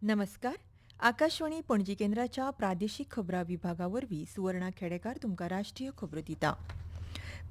नमस्कार. आकाशवाणी पणजी केंद्राच्या प्रादेशीक खबरां विभागावरवीं सुवर्णा खेडेकार तुमकां राष्ट्रीय खबरो दिता.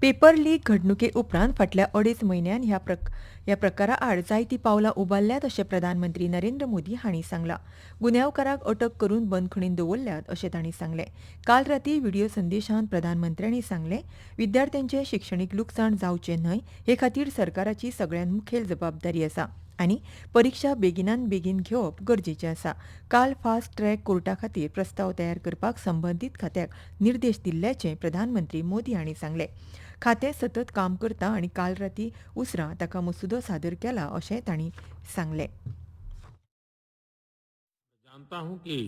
पेपर लीक घडणुके उपरांत फाटल्या 2.5 म्हयन्यान ह्या प्रकारा आड जायतीं पावलां उबारल्यात अशें प्रधानमंत्री नरेंद्र मोदी हांणी सांगलां. गुन्यांवकारांक अटक करून बंदखणींत दवरल्यात अशें तांणी सांगलें. काल रातीं व्हिडिओ संदेशांत प्रधानमंत्र्यांनी सांगलें, विद्यार्थ्यांचें शिक्षणीक लुकसाण जावचें न्हय हे खातीर सरकाराची सगळ्यांत मुखेल जबाबदारी आसा आनी परीक्षा बेगिनान बेगीन घेवप गरजेचें आसा. काल फास्ट ट्रॅक कोर्टा खातीर प्रस्ताव तयार करपाक संबंदीत खात्याक निर्देश दिल्ल्याचें प्रधानमंत्री मोदी हांणी सांगलें. खातें सतत काम करता आनी काल रातीं उसरां ताका मसुदो सादर केला अशें तांणी सांगलें. जानता हूं कि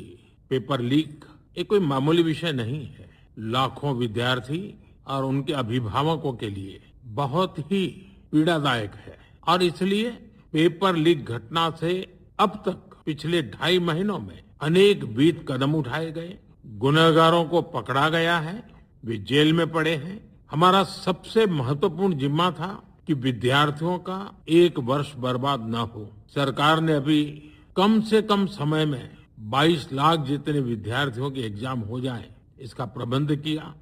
पेपर लीक एक कोई मामूली विषय नहीं है। लाखों विद्यार्थी और उनके अभिभावकों के लिए बहुत ही पीड़ादायक है और इसलिए पेपर लीक घटना से अब तक पिछले 2.5 महीनों में अनेक विध कदम उठाए गए, गुनहगारों को पकड़ा गया है, वे जेल में पड़े हैं। हमारा सबसे महत्वपूर्ण जिम्मा था कि विद्यार्थियों का एक वर्ष बर्बाद न हो। सरकार ने अभी कम से कम समय में 22 लाख जितने विद्यार्थियों के एग्जाम हो जाए, इसका प्रबंध किया।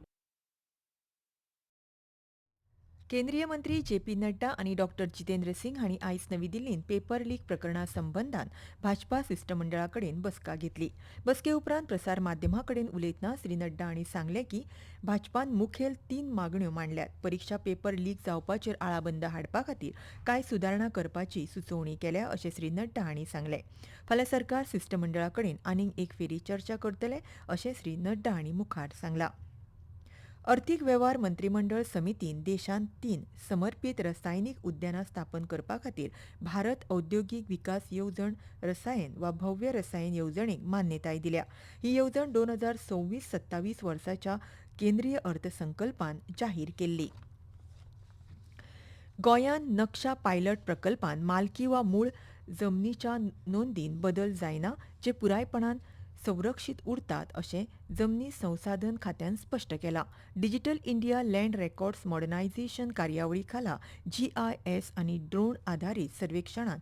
केंद्रीय मंत्री जे.पी. नड्डा आनी डॉ. जितेंद्र सिंग हांणी आयज नवी दिल्लींत पेपर लीक प्रकरणा संबंदान भाजपा शिष्टमंडळा कडेन बसका घेतली. बसके उपरांत प्रसार माध्यमां कडेन उलयतना श्री नड्डा हांणी सांगलें की भाजपान मुखेल 3 मागण्यो मांडल्यात. परीक्षा पेपर लीक जावपाचेर आळाबंद हाडपा खातीर कांय सुदारणा करपाची सुचोवणी केल्या अशें श्री नड्डा हांणी सांगलें. फाल्यां सरकार शिष्टमंडळा कडेन आनीक एक फेरी चर्चा करतले अशें श्री नड्डा हांणी मुखार सांगलां. अर्थीक वेव्हार मंत्रिमंडळ समितीन देशांत 3 समर्पीत रसायनीक उद्यानां स्थापन करपा खातीर भारत औद्योगीक विकास येवजण रसायन वा भव्य रसायन येवजणेक मान्यताय दिल्या. ही येवजण 2026-27 वर्साच्या केंद्रीय अर्थसंकल्पान जाहीर केल्ली. गोंयान नक्षा पायलट प्रकल्पान मालकी वा मूळ जमनीच्या नोंदीन बदल जायना, जे पुरायपणान संरक्षीत उरतात अशें जमनी संसाधन खात्यान स्पश्ट केलां. Digital India land records modernisation कार्यावळी खाला GIS आनी ड्रोन आधारीत सर्वेक्षणान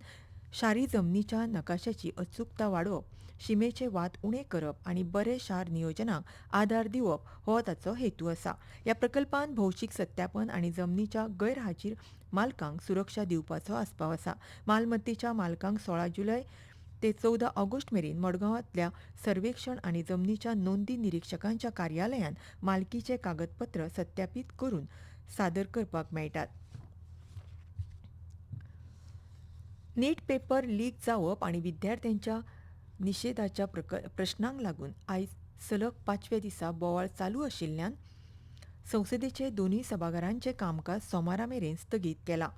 शारी जमनीच्या नकाशाची अचूकता वाडोवप, शिमेचे वाद उणे करप आनी बरे शार नियोजनाक आदार दिवप हो ताचो हेतू आसा. ह्या प्रकल्पान भौशीक सत्यापन आनी जमनीच्या गैरहाजीर मालकांक सुरक्षा दिवपाचो आस्पाव आसा. मालमत्तेच्या मालकांक 16 जुलय ते 14 ऑगस्ट मेरेन मडगांवांतल्या सर्वेक्षण आनी जमनीच्या नोंदी निरीक्षकांच्या कार्यालयान मालकीचे कागदपत्र सत्यापीत करून सादर करपाक मेळटात. नीट पेपर लीक जावप आनी विद्यार्थ्यांच्या निशेधाच्या प्रश्नांक लागून आयज सलग 5व्या दिसा बोवाळ चालू आशिल्ल्यान संसदेचे दोनूय सभाघरांचें कामकाज सोमारा मेरेन स्थगीत केलां.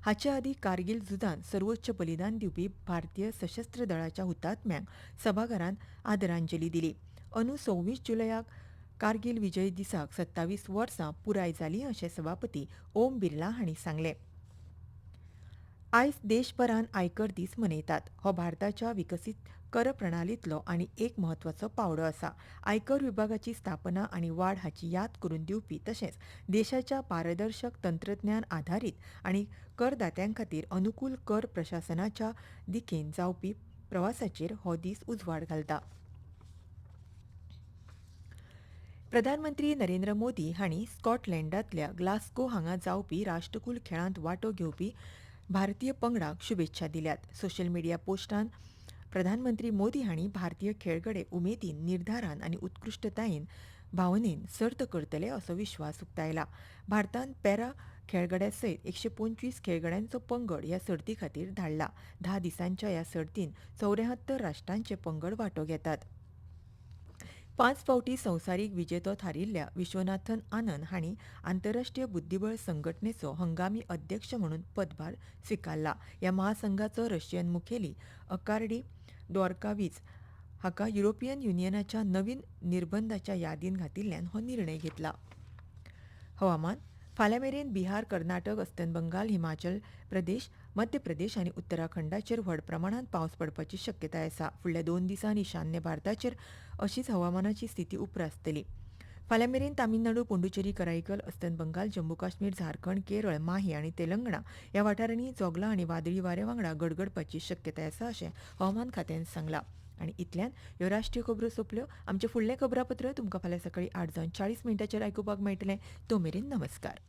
हाचे आदीं कारगील झुजांत सर्वोच्च बलिदान दिवपी भारतीय सशस्त्र दळाच्या हुतात्म्यांक सभाघरान आदरांजली दिली. अंदू 26 जुलयाक कारगील विजय दिसाक 27 वर्सां पुराय जालीं अशें सभापती ओम बिर्ला हांणी सांगलें. आयज देशभरान आयकर दीस मनयतात. हो भारताच्या विकसीत कर प्रणालींतलो आनी एक म्हत्वाचो पावडो आसा. आयकर विभागाची स्थापना आनी वाड हाची याद करून दिवपी तशेंच देशाच्या पारदर्शक तंत्रज्ञान आधारीत आनी करदात्यांखातीर अनुकूल कर प्रशासनाच्या दिकेन जावपी प्रवासाचेर हो दीस उजवाड घालता. प्रधानमंत्री नरेंद्र मोदी हांणी स्कॉटलँडांतल्या ग्लासगो हांगा जावपी राष्ट्रकुल खेळांत वांटो घेवपी भारतीय पंगडाक शुभेच्छा दिल्यात. सोशल मिडिया पोस्टान प्रधानमंत्री मोदी हांणी भारतीय खेळगडे उमेदीन, निर्धारान आनी उत्कृश्टतायेन भावनेन सर्त करतले असो विश्वास उक्तायला. भारतान पॅरा खेळगड्या सयत 125 खेळगड्यांचो पंगड ह्या सर्ती खातीर धाडला. 10 दिसांच्या ह्या सर्तीन 74 राष्ट्रांचे पंगड वांटो घेतात. 5 फावटी संवसारीक विजेतो थारिल्ल्या विश्वनाथन आनंद हांणी आंतरराष्ट्रीय बुद्धीबळ संघटनेचो हंगामी अध्यक्ष म्हणून पदभार स्विकारला. ह्या महासंघाचो रशियन मुखेली अकार्डी द्वोरकावीच हाका युरोपियन युनियनाच्या नवीन निर्बंधाच्या यादीन घातिल्ल्यान हो निर्णय घेतला. हवामान. फाल्यां मेरेन बिहार, कर्नाटक, अस्तंत बंगाल, हिमाचल प्रदेश, मध्य प्रदेश आनी उत्तराखंडाचेर व्हड प्रमाणांत पावस पडपाची शक्यताय आसा. फुडल्या 2 दिसांनी ईशान्य भारताचेर अशीच हवामानाची स्थिती उप्रासतली. फाल्यां मेरेन तामिळनाडू, पुडुचेरी, कराईकल, अस्तंत बंगाल, जम्मू काश्मीर, झारखंड, केरळ, माही आनी तेलंगणा ह्या वाठारांनी जोगला आनी वादळी वारे वांगडा गडगडपाची शक्यताय आसा अशें हवामान खात्यान सांगलां. आणि इतल्यान ह्यो राष्ट्रीय खबरो सोंपल्यो. आमचे फुडलें खबरापत्र तुमकां फाल्यां सकाळीं 8:40 आयकुपाक मेळटलें. तो मेरेन नमस्कार.